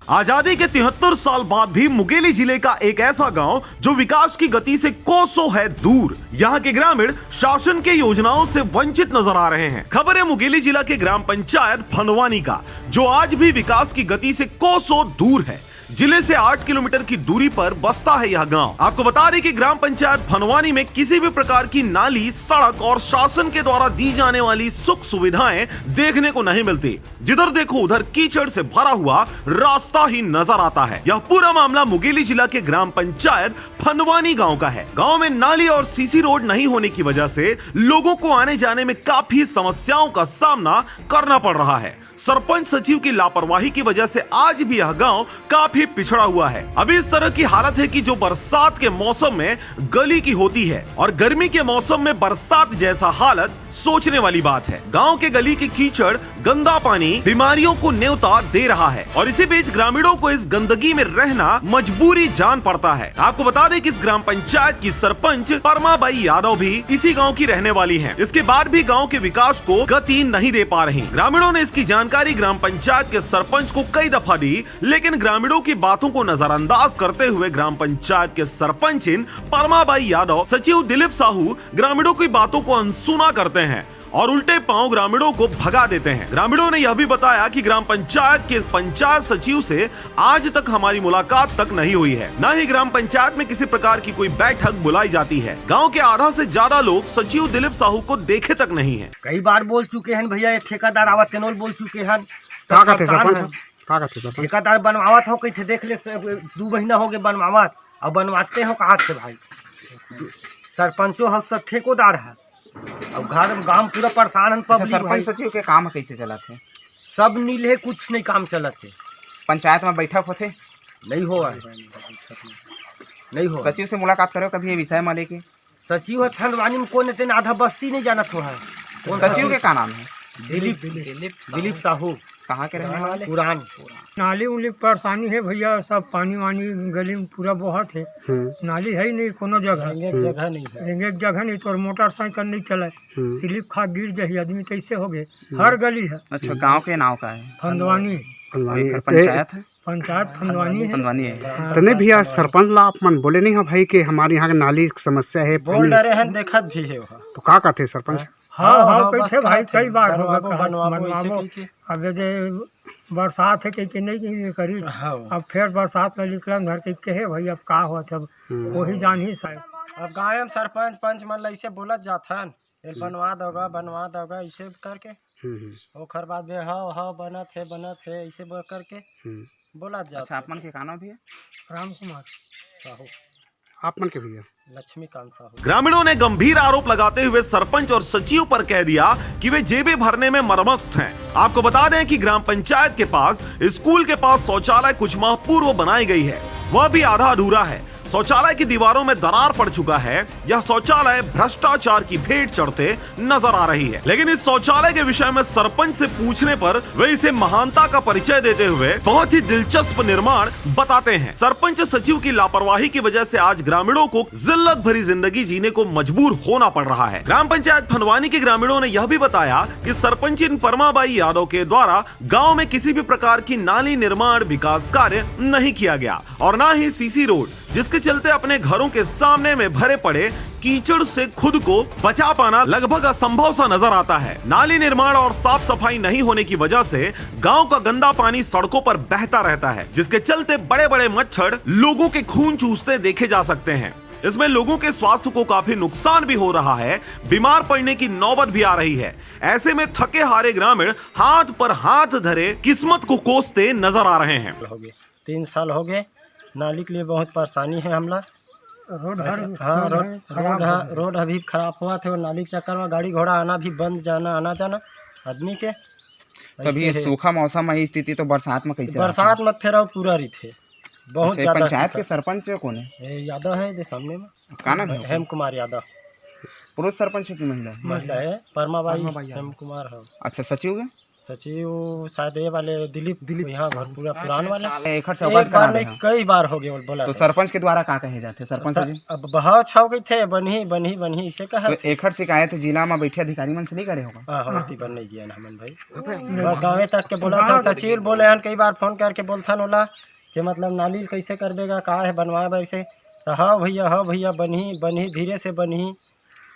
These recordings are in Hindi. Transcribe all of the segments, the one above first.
आजादी के 73 साल बाद भी मुंगेली जिले का एक ऐसा गांव जो विकास की गति से कोसों है दूर। यहाँ के ग्रामीण शासन के योजनाओं से वंचित नजर आ रहे हैं। खबर है मुंगेली जिला के ग्राम पंचायत फनवानी का, जो आज भी विकास की गति से कोसों दूर है। जिले से 8 किलोमीटर की दूरी पर बसता है यह गांव। आपको बता दें कि ग्राम पंचायत फनवानी में किसी भी प्रकार की नाली, सड़क और शासन के द्वारा दी जाने वाली सुख सुविधाएं देखने को नहीं मिलती। जिधर देखो उधर कीचड़ से भरा हुआ रास्ता ही नजर आता है। यह पूरा मामला मुंगेली जिला के ग्राम पंचायत फनवानी गाँव का है। गाँव में नाली और सीसी रोड नहीं होने की वजह से लोगों को आने जाने में काफी समस्याओं का सामना करना पड़ रहा है। सरपंच सचिव की लापरवाही की वजह से आज भी यह गांव काफी पिछड़ा हुआ है। अभी इस तरह की हालत है कि जो बरसात के मौसम में गली की होती है और गर्मी के मौसम में बरसात जैसा हालत सोचने वाली बात है। गांव के गली की कीचड़, गंदा पानी बीमारियों को न्योता दे रहा है और इसी बीच ग्रामीणों को इस गंदगी में रहना मजबूरी जान पड़ता है। आपको बता दें कि इस ग्राम पंचायत की सरपंच परमाबाई यादव भी इसी गांव की रहने वाली हैं। इसके बाद भी गांव के विकास को गति नहीं दे पा रही। ग्रामीणों ने इसकी जानकारी ग्राम पंचायत के सरपंच को कई दफा दी, लेकिन ग्रामीणों की बातों को नजरअंदाज करते हुए ग्राम पंचायत के सरपंच परमाबाई यादव, सचिव दिलीप साहू ग्रामीणों की बातों को अनसुना करते हैं और उल्टे पांव ग्रामीणों को भगा देते हैं। ग्रामीणों ने यह भी बताया कि ग्राम पंचायत के पंचायत सचिव से आज तक हमारी मुलाकात तक नहीं हुई है, न ही ग्राम पंचायत में किसी प्रकार की कोई बैठक बुलाई जाती है। गांव के आधा से ज्यादा लोग सचिव दिलीप साहू को देखे तक नहीं है। कई बार बोल चुके हैं भैया, एक ठेकेदार आवत तेनोल बोल चुके हैं। ठेकेदार बनवावत हो कहीं देख ले, 2 महीना हो गए बनवावत, अब बनवाते हो कहा से भाई। सरपंचों हम सब ठेकेदार है, अब घर गांव पूरा परेशान है। पब्लिक सरपंच सचिव के काम कैसे चलाते? सब नीले, कुछ नहीं काम चलाते। पंचायत में बैठक होते नहीं हो, नहीं हो। सचिव से मुलाकात करो कभी ये विषय में लेके? सचिव है फनवानी में, कौन है आधा बस्ती नहीं जानत हो है। सचिव के का नाम है? दिलीप साहू। कहाँ के रहने वाले? पुरान। नाली उली परेशानी है भैया, सब पानी वानी गली में पूरा बहुत है। नाली है ही नहीं कोनो जगह, जगह नहीं है, एक जगह नहीं तो मोटरसाइकिल नहीं चले, स्लिप खा गिर जाए आदमी, कैसे हो गए। हर गली है। अच्छा, गांव के नाम का है? फनवानी। पंचायत है? पंचायत फनवानी है। फनवानी है। तने भैया सरपंच ला आप मन बोले नहीं हो भाई कि हमारे यहाँ नाली की समस्या है? बोल रहे हैं, देखत भी है। तो का कहते सरपंच? हाँ कैसे भाई, कई बार होगा बनवाबो। अब जे बरसात है कि नहीं करी, अब फिर बरसात में निकलन घर के है भाई, अब का हुआ तब वही जान ही शायद। अब गाँव में सरपंच पंच मन ऐसे बोलत जाथन, बनवा दोगा ऐसे करके। ओखर बाद में हाँ बनत है ऐसे करके बोला जाता। अच्छा, आप मन के काना भी है? राम कुमार साहू। आप मन के भैया? लक्ष्मीकांत साहू। ग्रामीणों ने गंभीर आरोप लगाते हुए सरपंच और सचिव पर कह दिया कि वे जेबें भरने में मरमस्त हैं। आपको बता दें कि ग्राम पंचायत के पास स्कूल के पास शौचालय कुछ माह पूर्व बनाई गई है, वह भी आधा अधूरा है। शौचालय की दीवारों में दरार पड़ चुका है। यह शौचालय भ्रष्टाचार की भेंट चढ़ते नजर आ रही है। लेकिन इस शौचालय के विषय में सरपंच से पूछने पर वे इसे महानता का परिचय देते हुए बहुत ही दिलचस्प निर्माण बताते हैं। सरपंच सचिव की लापरवाही की वजह से आज ग्रामीणों को जिल्लत भरी जिंदगी जीने को मजबूर होना पड़ रहा है। ग्राम पंचायत फनवानी के ग्रामीणों ने यह भी बताया कि सरपंच परमाबाई यादव के द्वारा गाँव में किसी भी प्रकार की नाली निर्माण विकास कार्य नहीं किया गया और न ही सीसी रोड, जिसके चलते अपने घरों के सामने में भरे पड़े कीचड़ से खुद को बचा पाना लगभग असंभव सा नजर आता है। नाली निर्माण और साफ सफाई नहीं होने की वजह से गांव का गंदा पानी सड़कों पर बहता रहता है, जिसके चलते बड़े बड़े मच्छर लोगों के खून चूसते देखे जा सकते हैं। इसमें लोगों के स्वास्थ्य को काफी नुकसान भी हो रहा है, बीमार पड़ने की नौबत भी आ रही है। ऐसे में थके हारे ग्रामीण हाथ पर हाथ धरे किस्मत को कोसते नजर आ रहे हैं। 3 साल हो गए, नाली के लिए बहुत परेशानी है हमला। रोड अभी खराब हुआ थे, नाली के चक्कर में गाड़ी घोड़ा आना भी बंद, आना जाना आदमी के। कभी सूखा मौसम है स्थिति, तो बरसात में कैसे? बरसात में फिर पूरा रही थे बहुत ज्यादा। पंचायत के सरपंच कौन है? यादव है सामने में। का नाम है? हेम कुमार यादव। पुरुष सरपंच की महिला? महिला है परमाबाई हेम कुमार है। अच्छा, सचिव के? सचिव शायद ये वाले दिलीप यहाँ पूरा पुरान वाला एक से एक अवगत बार करा नहीं रहे हैं। कई बार हो गया बोला तो सरपंच के द्वारा का कहे जाते सरपंच जी? अब बहुत छाव गई थे बनी इसे कहा तो एखर शिकायत जिला में बैठे अधिकारी मन से नहीं करे होगा? होती बन नहीं गया हमन भाई बस गाँव तक के बोला था सचिव बोले हन कई बार फोन करके बोलथन ओला कि मतलब नाली कैसे करबेगा का है बनवाए वैसे तो हाँ भैया बनी धीरे से बनी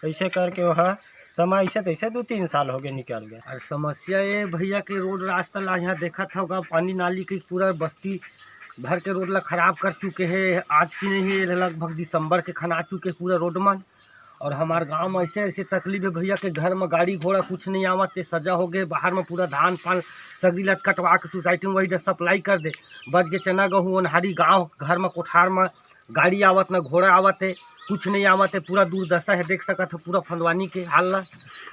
ऐसे करके वह समय ऐसे तैसे 2-3 साल हो गए निकल गए। और समस्या ये भैया के रोड रास्ता ला यहाँ देखा था होगा पानी नाली की पूरा बस्ती भर के रोड ला खराब कर चुके हैं। आज की नहीं है लगभग दिसंबर के खना चुके पूरा रोड मन। और हमारे गांव में ऐसे तकलीफ है भैया के घर में गाड़ी घोड़ा कुछ नहीं आवत सजा हो गए बाहर में पूरा धान पान सगरी लट कटवा के सोसाइटी में वही सप्लाई कर दे बच के चना गहूँ ओनहारी गाँव घर में कोठार में गाड़ी आवत न घोड़ा आवत है कुछ नहीं आवत है पूरा दुर्दशा है देख सकत है पूरा फंदवानी के हाल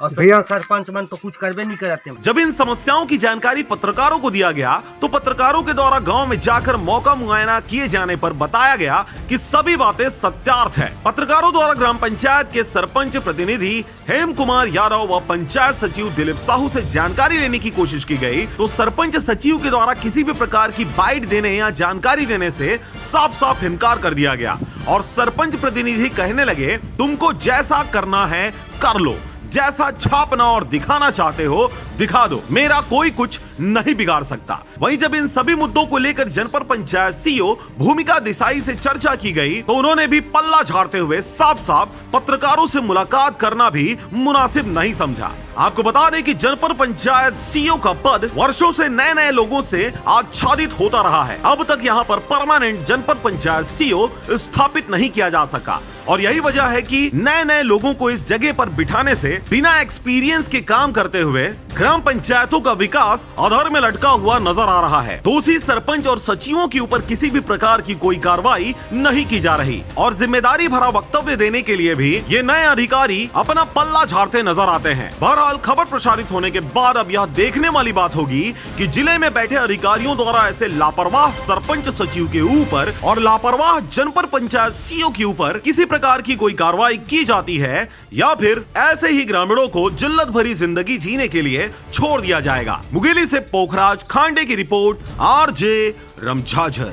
और भैया सरपंच मन तो कुछ करबे नहीं करते। जब इन समस्याओं की जानकारी पत्रकारों को दिया गया तो पत्रकारों के द्वारा गांव में जाकर मौका मुआयना किए जाने पर बताया गया कि सभी बातें सत्यार्थ है। पत्रकारों द्वारा ग्राम पंचायत के सरपंच प्रतिनिधि हेम कुमार यादव व पंचायत सचिव दिलीप साहू से जानकारी लेने की कोशिश की गई तो सरपंच सचिव के द्वारा किसी भी प्रकार की बाइट देने या जानकारी देने से साफ साफ इनकार कर दिया गया और सरपंच प्रतिनिधि कहने लगे तुमको जैसा करना है कर लो, जैसा छापना और दिखाना चाहते हो दिखा दो, मेरा कोई कुछ नहीं बिगाड़ सकता। वहीं जब इन सभी मुद्दों को लेकर जनपद पंचायत सीईओ भूमिका देसाई से चर्चा की गई तो उन्होंने भी पल्ला झाड़ते हुए साफ साफ पत्रकारों से मुलाकात करना भी मुनासिब नहीं समझा। आपको बता दें कि जनपद पंचायत सीईओ का पद वर्षों से नए लोगों से आच्छादित होता रहा है। अब तक यहाँ पर परमानेंट जनपद पंचायत सीईओ स्थापित नहीं किया जा सका और यही वजह है कि नए लोगों को इस जगह पर बिठाने से बिना एक्सपीरियंस के काम करते हुए ग्राम पंचायतों का विकास अधर में लटका हुआ नजर आ रहा है। दोषी सरपंच और सचिवों के ऊपर किसी भी प्रकार की कोई कार्रवाई नहीं की जा रही और जिम्मेदारी भरा वक्तव्य देने के लिए भी ये नए अधिकारी अपना पल्ला झाड़ते नजर आते हैं। बहरहाल खबर प्रसारित होने के बाद अब यह देखने वाली बात होगी कि जिले में बैठे अधिकारियों द्वारा ऐसे लापरवाह सरपंच सचिव के ऊपर और लापरवाह जनपद पंचायत सीईओ के ऊपर किसी प्रकार की कोई कार्रवाई की जाती है या फिर ऐसे ही ग्रामीणों को जिल्लत भरी जिंदगी जीने के लिए छोड़ दिया जाएगा। मुगेली से पोखराज खांडे की रिपोर्ट, आरजे रमझाझर।